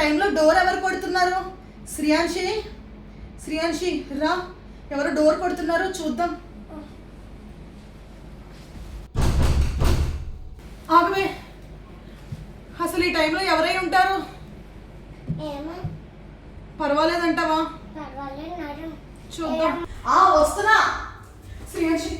టైంలో డోర్ ఎవరు కొడుతున్నారు? శ్రియాన్షి, శ్రియాన్షి రా, ఎవరు డోర్ కొడుతున్నారు చూద్దాం. ఆగవే, అసలు ఈ టైంలో ఎవరై ఉంటారు? పర్వాలేదంటావా? చూద్దాం. వస్తున్నా శ్రియాన్షి.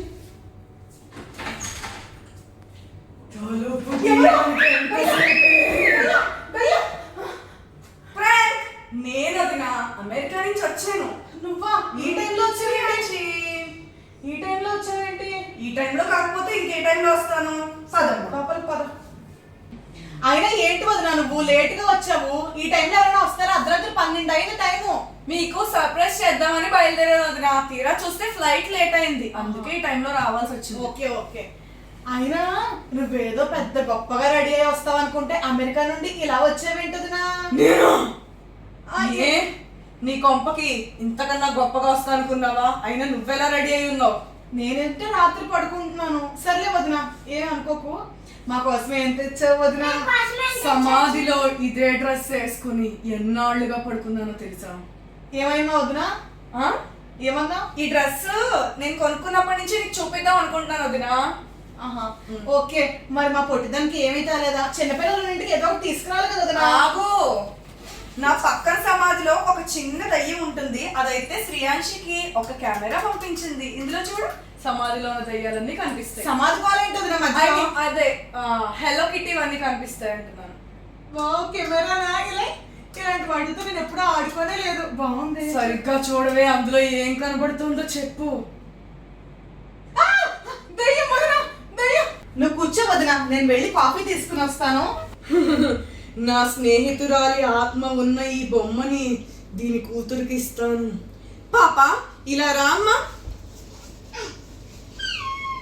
నేను అది నా అమెరికా నుంచి వచ్చాను. నువ్వా? ఈ టైంలో వచ్చావేంటి? ఈ టైంలో వచ్చావేంటి? ఈ టైంలో కాకపోతే ఇంకే టైంలో వస్తాను. లోపలికి పద. అయినా ఏంటి వదినా నువ్వు లేటుగా వచ్చావు? ఈ టైంలో ఎవరైనా వస్తారా? అర్ధరాత్రి 12 అయింది టైము. మీకు సర్ప్రైజ్ చేద్దామని బయలుదేరాను వదినా. తీరా చూస్తే ఫ్లైట్ లేట్ అయింది, అందుకే ఈ టైంలో రావాల్సి వచ్చింది. Okay okay. అయినా నువ్వేదో పెద్ద గొప్పగా రెడీ అయ్యి వస్తావు అనుకుంటే అమెరికా నుండి ఇలా వచ్చావేంటదినా? ఏ నీ కొంపకి ఇంతకన్నా గొప్పగా వస్తా అనుకున్నావా? అయినా నువ్వెలా రెడీ అయి ఉన్నావు? నేనంటే రాత్రి పడుకుంటున్నాను. సర్లే వదినా, ఏం అనుకోకు. మా కోసం ఏం తెచ్చావు వదినా? సమాధిలో ఇదే డ్రెస్ వేసుకుని ఎన్నాళ్ళుగా పడుకున్నానో తెలుసా? ఏమైనా వదినా? ఏమన్నా? ఈ డ్రెస్ నేను కొనుక్కున్నప్పటి నుంచి నీకు చూపిద్దాం అనుకుంటున్నాను వదినా. ఓకే, మరి మా పొట్టిదానికి ఏమీ తేలేదా? చిన్నపిల్లల ఇంటికి ఏదో ఒకటి తీసుకురావాలి కదా వదినా. ఆగు, నా పక్కన సమాధిలో ఒక చిన్న దయ్యం ఉంటుంది. అదైతే శ్రియాన్షికి ఒక కెమెరా పంపించింది. ఇందులో చూడు, సమాధిలో దయ్యాలన్నీ కనిపిస్తాయి. సమాధి పాలేంటది? అదే హెలో కిటీ అన్ని కనిపిస్తాయి అంటున్నాను. కెమెరా నాగలే, ఇలాంటి వాటితో నేను ఎప్పుడూ ఆడుకోనే లేదు. బాగుంది. సరిగ్గా చూడవే, అందులో ఏం కనబడుతుందో చెప్పు. దయ్యం వదినా, దయ్యం. నువ్వు కూర్చో వదినా, నేను వెళ్ళి కాఫీ తీసుకుని వస్తాను. నా స్నేహితురాలి ఆత్మ ఉన్న ఈ బొమ్మని దీని కూతురికి ఇస్తాను. పాప ఇలా రామ్మా.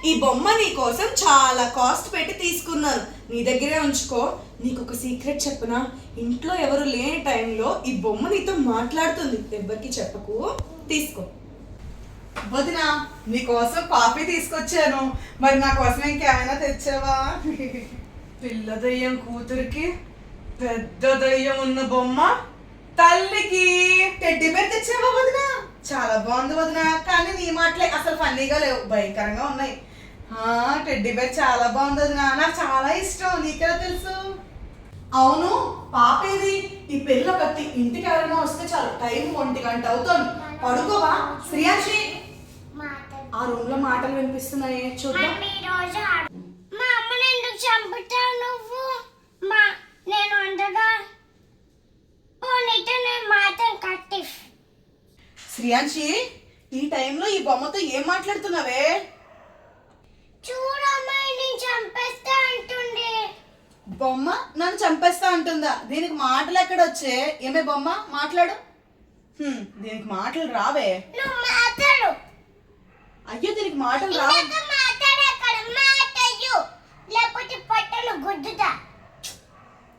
ఈ బొమ్మ నీ కోసం చాలా కాస్ట్ పెట్టి తీసుకున్నాను, నీ దగ్గరే ఉంచుకో. నీకు ఒక సీక్రెట్ చెప్పనా? ఇంట్లో ఎవరు లేని టైంలో ఈ బొమ్మ నీతో మాట్లాడుతుంది. ఎవరికి చెప్పకు, తీసుకో. వదినా, నీకోసం కాఫీ తీసుకొచ్చాను. మరి నా కోసం ఇంకేమైనా తెచ్చావా? పిల్ల దయ్యం కూతురికి పెద్ద దయ్యం ఉన్న బొమ్మ తల్లికి టెడ్డీ బేర్ తెచ్చావా వదినా? చాలా బాగుంది వదినా, కానీ నీ మాటలే అసలు ఫన్నీగా లేవు, భయంకరంగా ఉన్నాయి. టెడ్డీ బేర్ చాలా బాగుంది వదినా, నాకు చాలా ఇష్టం. నీకెలా తెలుసు? అవును, పాపేది? ఈ పెళ్ళి ఒకటి ఇంటికి ఎవరైనా వస్తే చాలు టైం 1 గంట అవుతుంది. పడుకోవా శ్రియాన్షి? ఆ రూమ్ లో మాటలు వినిపిస్తున్నాయి, చూద్దాం. శ్రియాన్షి, ఈ టైంలో ఈ బొమ్మతో ఏం మాట్లాడుతున్నావే? బొమ్మ నన్ను చంపేస్తా అంటుందా? దీనికి మాటలు ఎక్కడొచ్చే? ఏమే బొమ్మ, మాట్లాడు. దీనికి మాటలు రావే. అయ్యో, దీనికి మాటలు రావు.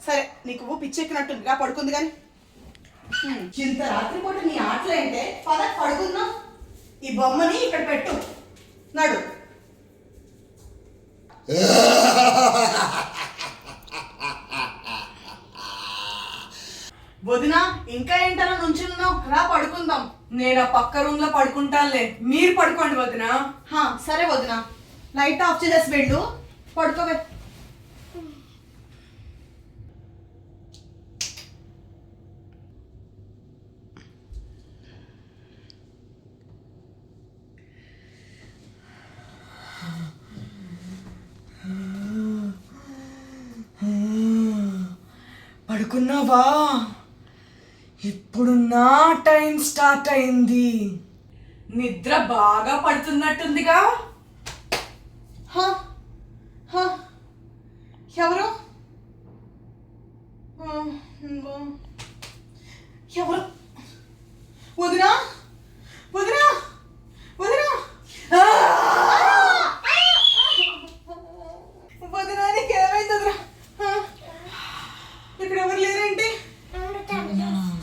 సరే, నీకు పిచ్చెక్కినట్టుంది, రా పడుకుంది కానీ. ఇంత రాత్రిపూట నీ ఆటలు అంటే పద పడుకుందాం. ఈ బొమ్మని ఇక్కడ పెట్టు, నడు. వదినా, ఇంకా ఏంటన్నా నుంచున్నావు? రా పడుకుందాం. నేను ఆ పక్క రూమ్ లో పడుకుంటానులే, మీరు పడుకోండి వదినా. సరే వదినా, లైట్ ఆఫ్ చేసేసి వెళ్ళు, పడుకోవే. పడుకున్నావా? ఇప్పుడు నా టైం స్టార్ట్ అయింది. నిద్ర బాగా పడుతున్నట్టుందిగా. ఎవరు? ఎవరు? వదినా, వదినా, వదినా, వదినా, నీకేమైంది వదినా? ఇక్కడ ఎవరు లేరేంటి?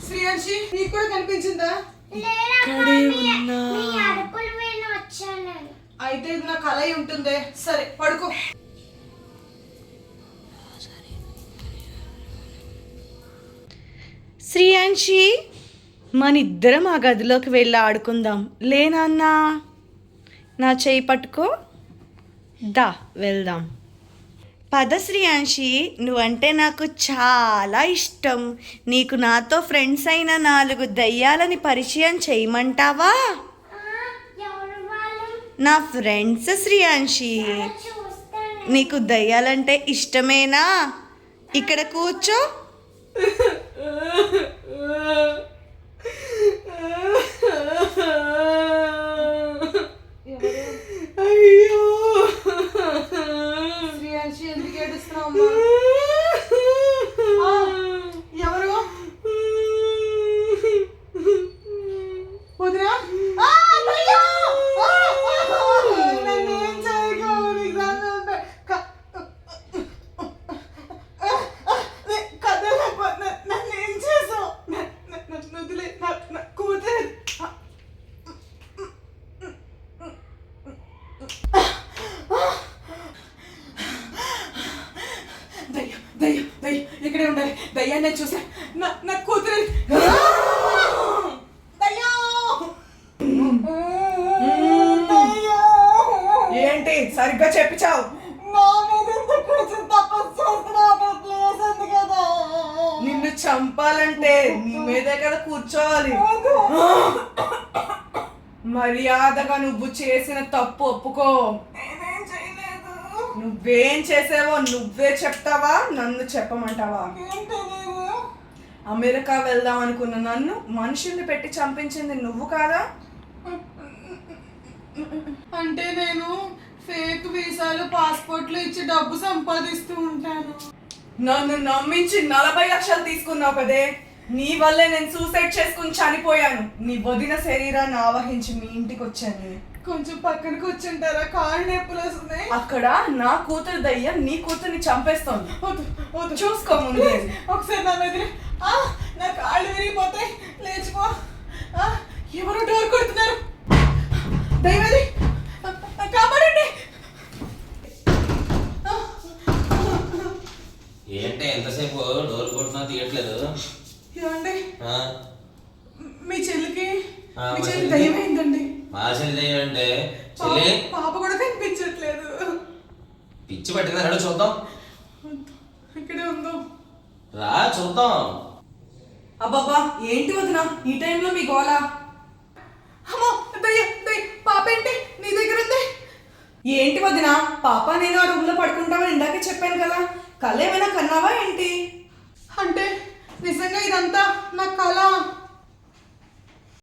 శ్రియాన్షి, నీకు కూడా కనిపించిందా? అయితే ఇది నా కల అయి ఉంటుందే. సరే పడుకో. శ్రీయాంశి, మనిద్దరం ఆ గదిలోకి వెళ్ళి ఆడుకుందాం లేనన్నా. నా చేయి పట్టుకో, దా వెళ్దాం. పద శ్రీయాంశి, నువ్వంటే నాకు చాలా ఇష్టం. నీకు నాతో ఫ్రెండ్స్ అయిన 4 దయ్యాలని పరిచయం చేయమంటావా? నా ఫ్రెండ్స్ శ్రీయాంశి. నీకు దయ్యాలంటే ఇష్టమేనా? ఇక్కడ కూర్చో. అయ్యో శ్రీయాంశి, ఎందుకు ఏడుస్తున్నావు? ఎవరు వదినా? ఇక్కడే ఉండాలి. దయ్యాన్ని చూసా. నా కూతురు ఏంటి సరిగ్గా చెప్పించావు? నిన్ను చంపాలంటే నీ మీదే కదా కూర్చోవాలి. మర్యాదగా నువ్వు చేసిన తప్పు ఒప్పుకో. నువ్వేం చేసావో నువ్వే చెప్తావా, నన్ను చెప్పమంటావా? అమెరికా వెళ్దాం అనుకున్న నన్ను మనుషుల్ని పెట్టి చంపించింది నువ్వు కాదా? అంటే నేను ఫేక్ వీసాలు, పాస్పోర్ట్లు ఇచ్చి డబ్బు సంపాదిస్తూ ఉంటాను. నన్ను నమ్మించి 40 లక్షలు తీసుకున్నావు కదే. నీ వల్లే నేను సూసైడ్ చేసుకుని చనిపోయాను. నీ వదిన శరీరాన్ని ఆవహించి మీ ఇంటికి వచ్చాను. కొంచెం పక్కన కూర్చుంటారా? కాళ్ళు నొప్పులు వస్తున్నాయి. అక్కడ నా కూతురు దయ్యం నీ కూతుర్ని చంపేస్తోంది. చూసుకో ముందు. ఒకసారి నా దగ్గర నా కాళ్ళు విరిగిపోతాయి. లేచిపో. ఎవరు డోర్ కొడుతున్నారు? దయ్యమది, కాపాడండి. ఏంటి ఎంతసేపు డోర్ కొట్టినా తీయట్లేదు? ఏమండి, మీ చెల్లికి దయ్యం అయిందండి. మా చెల్లి దయ్యం అంటే చెల్లి పాప కూడా కనిపించట్లేదు. పిచ్చి పట్టిందా? చూద్దాం. ఇక్కడే ఉందో. రా చూద్దాం. అబ్బాబా, ఏంటి వదినా ఈ టైంలో మీ గోల? అమ్మో, దయ్యం దయ్యం. పాప ఏంటి నీ దగ్గర ఉంది? ఏంటి వదినా, పాప నేను ఆ రూమ్ లో పడుకుంటామని ఇందాకే చెప్పాను కదా. కళ ఏమైనా కన్నావా ఏంటి? అంటే నిజంగా ఇదంతా నా కళ?